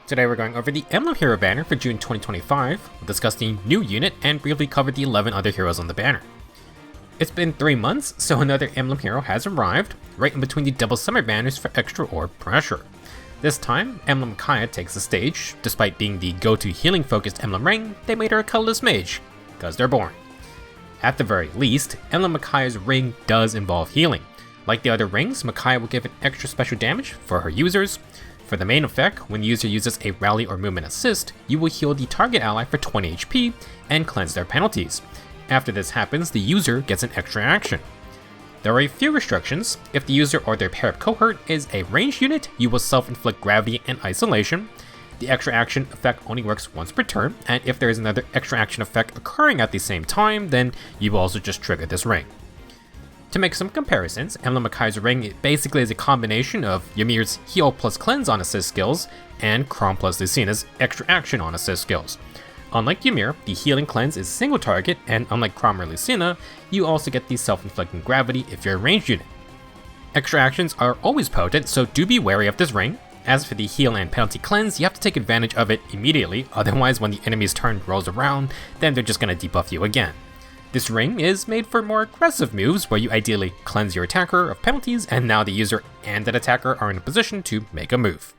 Today we're going over the Emblem Hero banner for June 2025, we'll discuss the new unit, and briefly cover the 11 other heroes on the banner. It's been 3 months, so another Emblem Hero has arrived, right in between the double summer banners for extra orb pressure. This time, Emblem Micaiah takes the stage. Despite being the go-to healing focused Emblem ring, they made her a colorless mage, cause they're boring. At the very least, Emblem Micaiah's ring does involve healing. Like the other rings, Micaiah will give an extra special damage for her users. For the main effect, when the user uses a rally or movement assist, you will heal the target ally for 20 HP and cleanse their penalties. After this happens, the user gets an extra action. There are a few restrictions. If the user or their pair-up cohort is a ranged unit, you will self-inflict gravity and isolation. The extra action effect only works once per turn, and if there is another extra action effect occurring at the same time, then you will also just trigger this ring. To make some comparisons, Emblem Micaiah's ring basically is a combination of Ymir's heal plus cleanse on assist skills and Chrom plus Lucina's extra action on assist skills. Unlike Ymir, the healing cleanse is single target, and unlike Chrom or Lucina, you also get the self-inflicting gravity if you're a ranged unit. Extra actions are always potent, so do be wary of this ring. As for the heal and penalty cleanse, you have to take advantage of it immediately, otherwise when the enemy's turn rolls around, then they're just going to debuff you again. This ring is made for more aggressive moves where you ideally cleanse your attacker of penalties, and now the user and that attacker are in a position to make a move.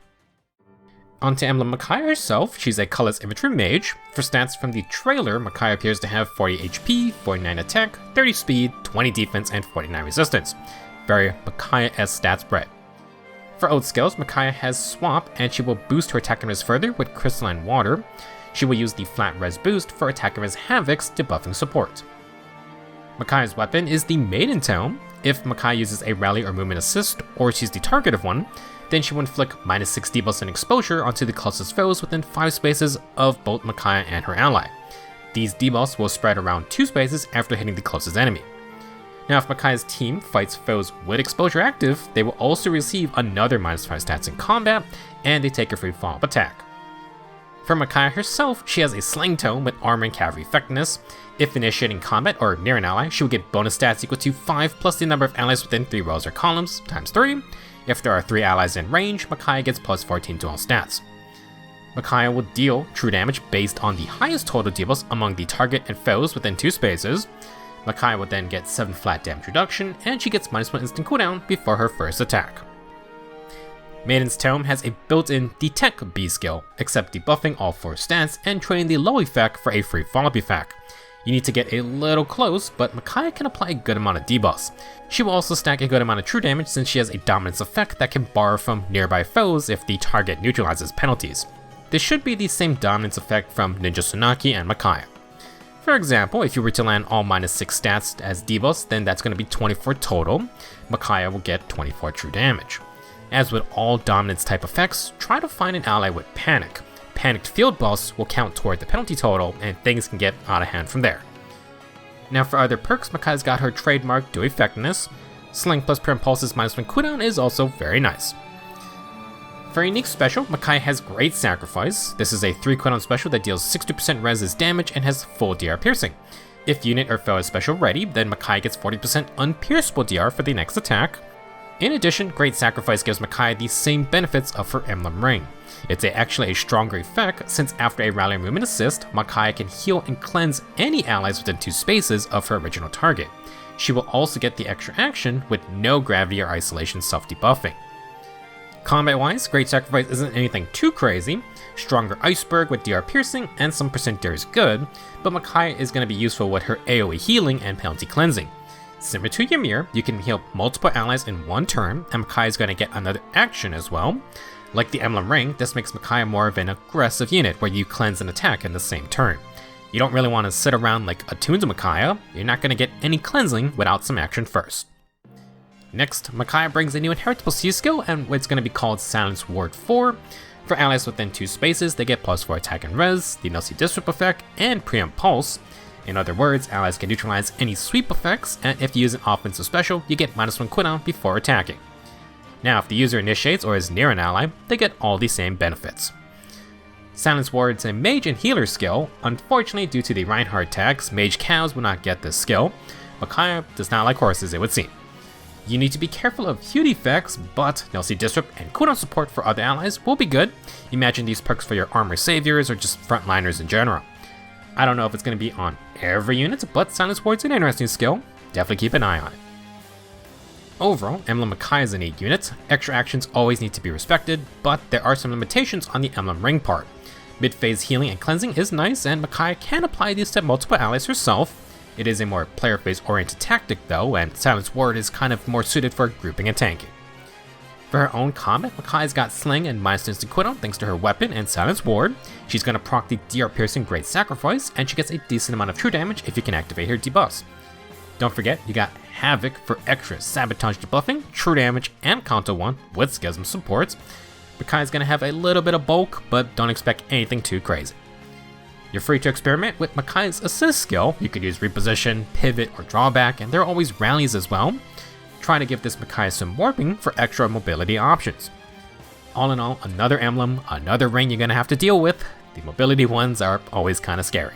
Onto Emblem Micaiah herself, she's a colorless infantry mage. For stats from the trailer, Micaiah appears to have 40 HP, 49 attack, 30 speed, 20 defense, and 49 resistance. Very Micaiah-esque stat spread. For ult skills, Micaiah has Swap, and she will boost her attack and res further with Crystalline Water. She will use the flat res boost for attack and res Havoc's debuffing support. Micaiah's weapon is the Maiden Tome. If Micaiah uses a rally or movement assist, or she's the target of one, then she will inflict -6 debuffs and exposure onto the closest foes within 5 spaces of both Micaiah and her ally. These debuffs will spread around 2 spaces after hitting the closest enemy. Now if Micaiah's team fights foes with exposure active, they will also receive another -5 stats in combat, and they take a free follow-up attack. For Micaiah herself, she has a Sling Tome with armor and cavalry effectiveness. If initiating combat or near an ally, she will get bonus stats equal to 5 plus the number of allies within 3 rows or columns, times 3. If there are 3 allies in range, Micaiah gets plus 14 to all stats. Micaiah will deal true damage based on the highest total debuffs among the target and foes within 2 spaces. Micaiah will then get 7 flat damage reduction, and she gets -1 instant cooldown before her first attack. Maiden's Tome has a built-in Detect B skill, except debuffing all 4 stats and trading the low effect for a free follow-up effect. You need to get a little close, but Micaiah can apply a good amount of debuffs. She will also stack a good amount of true damage since she has a dominance effect that can borrow from nearby foes if the target neutralizes penalties. This should be the same dominance effect from Ninja Tsunaki and Micaiah. For example, if you were to land all -6 stats as debuffs, then that's going to be 24 total. Micaiah will get 24 true damage. As with all dominance type effects, try to find an ally with Panic. Panicked field buffs will count toward the penalty total, and things can get out of hand from there. Now for other perks, Micaiah's got her trademark Do Effectiveness. Sling plus Pure Impulse's -1 cooldown is also very nice. For a unique special, Micaiah has Great Sacrifice. This is a 3 cooldown special that deals 60% res damage and has full DR piercing. If unit or foe is special ready, then Micaiah gets 40% unpierceable DR for the next attack. In addition, Great Sacrifice gives Micaiah the same benefits of her Emblem Ring. It's actually a stronger effect, since after a rally movement assist, Micaiah can heal and cleanse any allies within 2 spaces of her original target. She will also get the extra action with no gravity or isolation self-debuffing. Combat-wise, Great Sacrifice isn't anything too crazy. Stronger Iceberg with DR piercing and some percent DR is good, but Micaiah is going to be useful with her AoE healing and penalty cleansing. Similar to Ymir, you can heal multiple allies in 1 turn, and Micaiah is going to get another action as well. Like the Emblem Ring, this makes Micaiah more of an aggressive unit where you cleanse and attack in the same turn. You don't really want to sit around like attuned to Micaiah. You're not going to get any cleansing without some action first. Next, Micaiah brings a new Inheritable C skill, and it's going to be called Silence Ward 4. For allies within 2 spaces, they get +4 attack and res, the Nussy Disrupt effect, and Preempt Pulse. In other words, allies can neutralize any sweep effects, and if you use an offensive special, you get -1 cooldown before attacking. Now, if the user initiates or is near an ally, they get all the same benefits. Silence Ward's a mage and healer skill. Unfortunately, due to the Reinhardt tags, mage cows will not get this skill. Micaiah does not like horses, it would seem. You need to be careful of huge effects, but Nelsie Disrupt and cooldown support for other allies will be good. Imagine these perks for your armor saviors or just frontliners in general. I don't know if it's going to be on every unit, but Silence Ward's an interesting skill. Definitely keep an eye on it. Overall, Emblem Micaiah is a neat unit. Extra actions always need to be respected, but there are some limitations on the Emblem Ring part. Mid-phase healing and cleansing is nice, and Micaiah can apply these to multiple allies herself. It is a more player phase oriented tactic though, and Silence Ward is kind of more suited for grouping and tanking. For her own comment, Micaiah's got Sling and minus instant cooldown thanks to her weapon and Silence Ward. She's going to proc the DR Piercing Great Sacrifice, and she gets a decent amount of true damage if you can activate her debuffs. Don't forget, you got Havoc for extra sabotage debuffing, true damage, and Kanto 1 with Schism supports. Micaiah's going to have a little bit of bulk, but don't expect anything too crazy. You're free to experiment with Micaiah's assist skill. You could use reposition, pivot, or drawback, and there are always rallies as well. Try to give this Micaiah some warping for extra mobility options. All in all, another emblem, another ring you're going to have to deal with. The mobility ones are always kind of scary.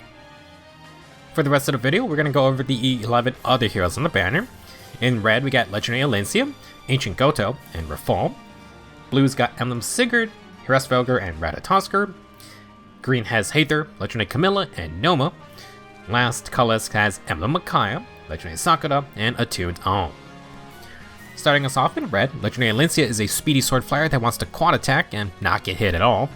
For the rest of the video, we're going to go over the 11 other heroes on the banner. In red, we got Legendary Alencia, Ancient Goto, and Rafal. Blue's got Emblem Sigurd, Hraesvelgr, and Ratatoskr. Green has Hathor, Legendary Camilla, and Noma. Last, Colorless has Emblem Micaiah, Legendary Sakura, and Attuned Aum. Starting us off in red, Legendary Alencia is a speedy sword flyer that wants to quad attack and not get hit at all.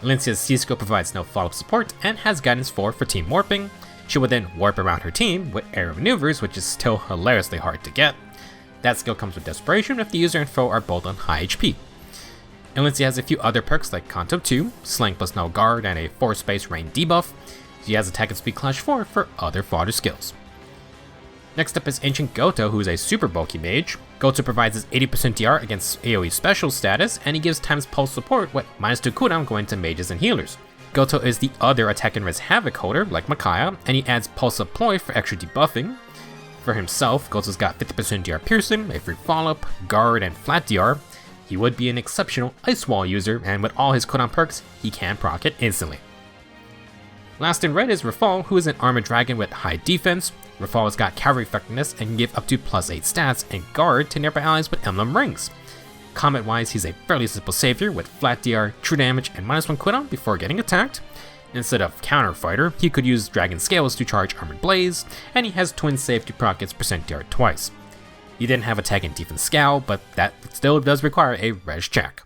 Alencia's C-skill provides no follow-up support and has guidance 4 for team warping. She will then warp around her team with aerial maneuvers, which is still hilariously hard to get. That skill comes with Desperation if the user and foe are both on high HP. Alencia has a few other perks like Kanto 2, Slang plus no guard, and a 4-space rain debuff. She has attack and speed clash 4 for other fodder skills. Next up is Ancient Goto, who is a super bulky mage. Goto provides his 80% DR against AoE special status, and he gives times pulse support with -2 cooldown going to mages and healers. Goto is the other attack and res havoc holder, like Micaiah, and he adds pulse deploy for extra debuffing. For himself, Goto's got 50% DR piercing, a free follow-up, guard, and flat DR. He would be an exceptional Ice Wall user, and with all his cooldown perks, he can proc it instantly. Last in red is Rafal, who is an armored dragon with high defense. Rafal has got cavalry effectiveness and can give up to +8 stats and guard to nearby allies with emblem rings. Combat wise, he's a fairly simple savior with flat DR, true damage, and -1 cooldown before getting attacked. Instead of counter fighter, he could use dragon scales to charge armored blaze, and he has twin save to proc its % DR twice. He didn't have attack and defense scowl, but that still does require a res check.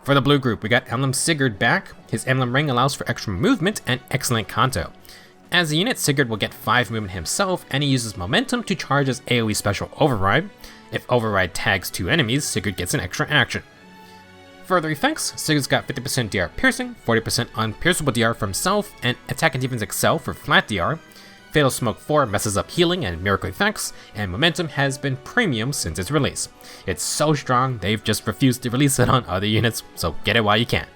For the blue group, we got Emblem Sigurd back. His emblem ring allows for extra movement and excellent Kanto. As a unit, Sigurd will get 5 movement himself, and he uses momentum to charge his AoE special Override. If Override tags 2 enemies, Sigurd gets an extra action. Further effects, Sigurd's got 50% DR piercing, 40% unpierceable DR for himself, and attack and defense excel for flat DR. Fatal Smoke 4 messes up healing and miracle effects, and momentum has been premium since its release. It's so strong, they've just refused to release it on other units, so get it while you can.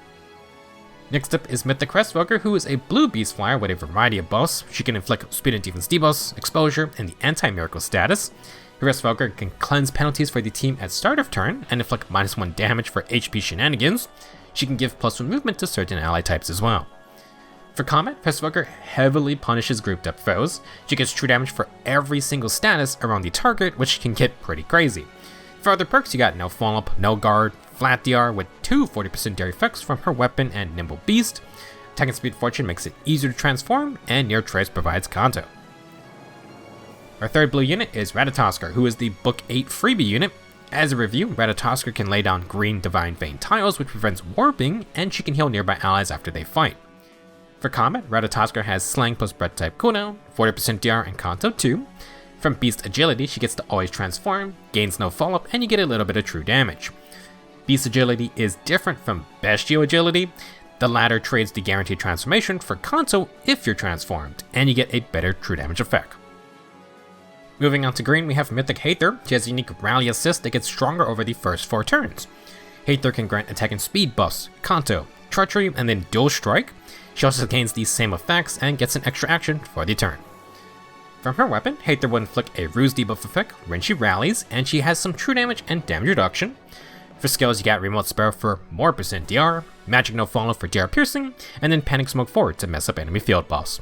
Next up is Mythic Hraesvelgr, who is a blue beast flyer with a variety of buffs. She can inflict speed and defense debuffs, exposure, and the anti-miracle status. Hraesvelgr can cleanse penalties for the team at start of turn and inflict -1 damage for HP shenanigans. She can give +1 movement to certain ally types as well. For combat, Hraesvelgr heavily punishes grouped up foes. She gets true damage for every single status around the target, which can get pretty crazy. For other perks, you got no follow-up, no guard, flat DR with 2 40% DR effects from her weapon and Nimble Beast. Attack and Speed Fortune makes it easier to transform, and Near Trace provides Kanto. Our third blue unit is Ratatoskr, who is the Book 8 freebie unit. As a review, Ratatoskr can lay down green Divine Vein tiles, which prevents warping, and she can heal nearby allies after they fight. For combat, Ratatoskr has Slang plus Breath type cooldown, 40% DR, and Kanto 2. From Beast Agility, she gets to always transform, gains no follow-up, and you get a little bit of true damage. Beast Agility is different from Bestial Agility. The latter trades the guaranteed transformation for Kanto if you're transformed, and you get a better true damage effect. Moving on to green, we have Mythic Hathor. She has a unique rally assist that gets stronger over the first 4 turns. Hathor can grant attack and speed buffs, Kanto, Treachery, and then Dual Strike. She also gains these same effects and gets an extra action for the turn. From her weapon, Hathor will inflict a Ruse debuff effect when she rallies, and she has some true damage and damage reduction. For skills, you got Remote Spell for more % DR, Magic No Follow for DR piercing, and then Panic Smoke 4 to mess up enemy field buffs.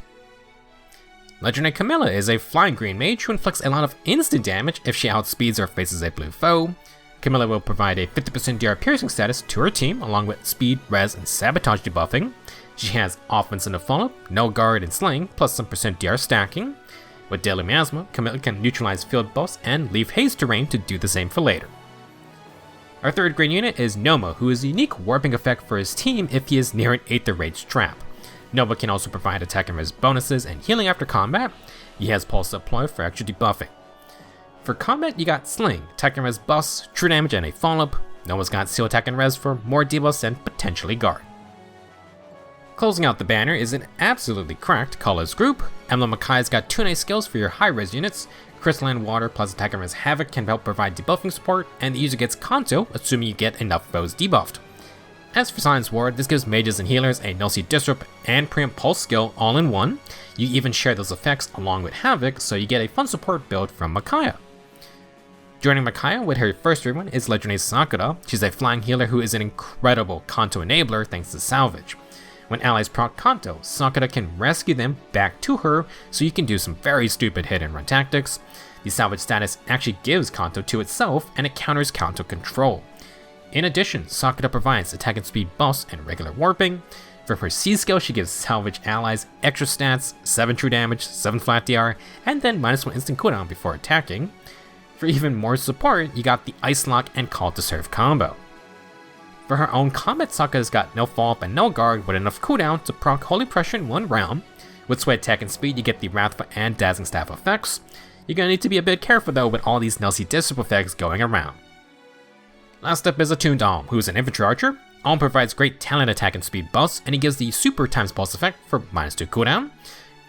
Legendary Camilla is a flying green mage who inflicts a lot of instant damage if she outspeeds or faces a blue foe. Camilla will provide a 50% DR piercing status to her team along with speed, res, and sabotage debuffing. She has offense and a follow, no guard and slaying, plus some % DR stacking. With Daily Miasma, Camilla can neutralize field buffs and leave haste terrain to do the same for later. Our third green unit is Noma, who has a unique warping effect for his team if he is near an Aether Rage trap. Nova can also provide attack and res bonuses and healing after combat. He has Pulse Deploy for extra debuffing. For combat, you got Sling, attack and res buffs, true damage, and a follow-up. Nova's got Seal attack and res for more debuffs and potentially guard. Closing out the banner is an absolutely cracked Colorless group. Emblem Micaiah's got 2 nice skills for your high-res units. Crystalline Water plus attack and res Havoc can help provide debuffing support, and the user gets Kanto, assuming you get enough foes debuffed. As for Science Ward, this gives mages and healers a Null Seed Disrupt and Preempt Pulse skill all in one. You even share those effects along with Havoc, so you get a fun support build from Micaiah. Joining Micaiah with her first rune is legendary Sakura. She's a flying healer who is an incredible Kanto enabler thanks to Salvage. When allies proc Kanto, Sakura can rescue them back to her, so you can do some very stupid hit and run tactics. The Salvage status actually gives Kanto to itself, and it counters Kanto control. In addition, Sakura provides attack and speed buffs and regular warping. For her C skill, she gives Salvage allies extra stats, 7 true damage, 7 flat DR, and then -1 instant cooldown before attacking. For even more support, you got the Ice Lock and Call to Serve combo. For her own combat, Sakura's got no follow-up and no guard with enough cooldown to proc Holy Pressure in 1 round. With Sweat attack and speed, you get the Wrathful and Dazzling Staff effects. You're gonna need to be a bit careful though with all these Null Seed Disrupt effects going around. Last up is Attuned Alm, who is an infantry archer. Alm provides great talent attack and speed buffs, and he gives the Super Times Pulse effect for -2 cooldown.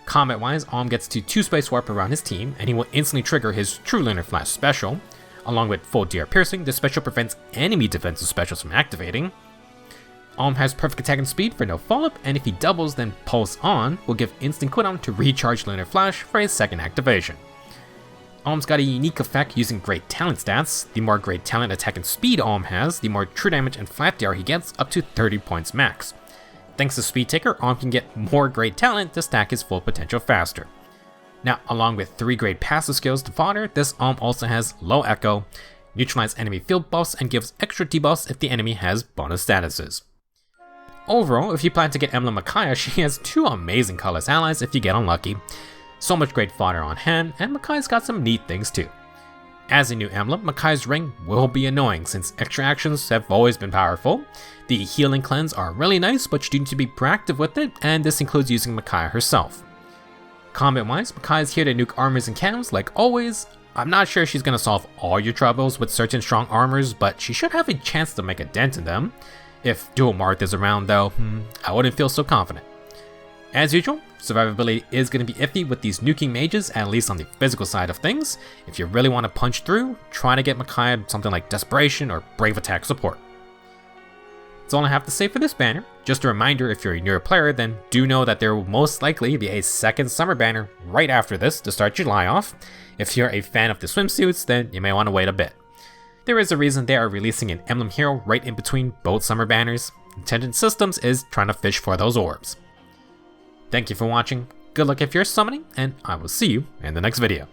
Combat-wise, Alm gets to 2 Space Warp around his team, and he will instantly trigger his True Lunar Flash special. Along with full DR piercing, this special prevents enemy defensive specials from activating. Alm has perfect attack and speed for no follow-up, and if he doubles, then Pulse On will give instant cooldown to recharge Lunar Flash for his second activation. Alm's got a unique effect using great talent stats. The more great talent attack and speed Alm has, the more true damage and flat DR he gets, up to 30 points max. Thanks to Speed Taker, Alm can get more great talent to stack his full potential faster. Now, along with 3 great passive skills to fodder, this Alm also has Low Echo, neutralize enemy field buffs, and gives extra debuffs if the enemy has bonus statuses. Overall, if you plan to get Emblem Micaiah, she has 2 amazing colorless allies if you get unlucky. So much great fodder on hand, and Micaiah's got some neat things too. As a new emblem, Micaiah's ring will be annoying since extra actions have always been powerful. The healing cleanse are really nice, but you need to be proactive with it, and this includes using Micaiah herself. Combat-wise, Micaiah's here to nuke armors and cams like always. I'm not sure she's going to solve all your troubles with certain strong armors, but she should have a chance to make a dent in them. If Dual Marth is around though, I wouldn't feel so confident. As usual, survivability is going to be iffy with these nuking mages, at least on the physical side of things. If you really want to punch through, try to get Micaiah something like Desperation or Brave Attack support. That's all I have to say for this banner. Just a reminder, if you're a newer player, then do know that there will most likely be a second summer banner right after this to start July off. If you're a fan of the swimsuits, then you may want to wait a bit. There is a reason they are releasing an Emblem hero right in between both summer banners. Intelligent Systems is trying to fish for those orbs. Thank you for watching, good luck if you're summoning, and I will see you in the next video.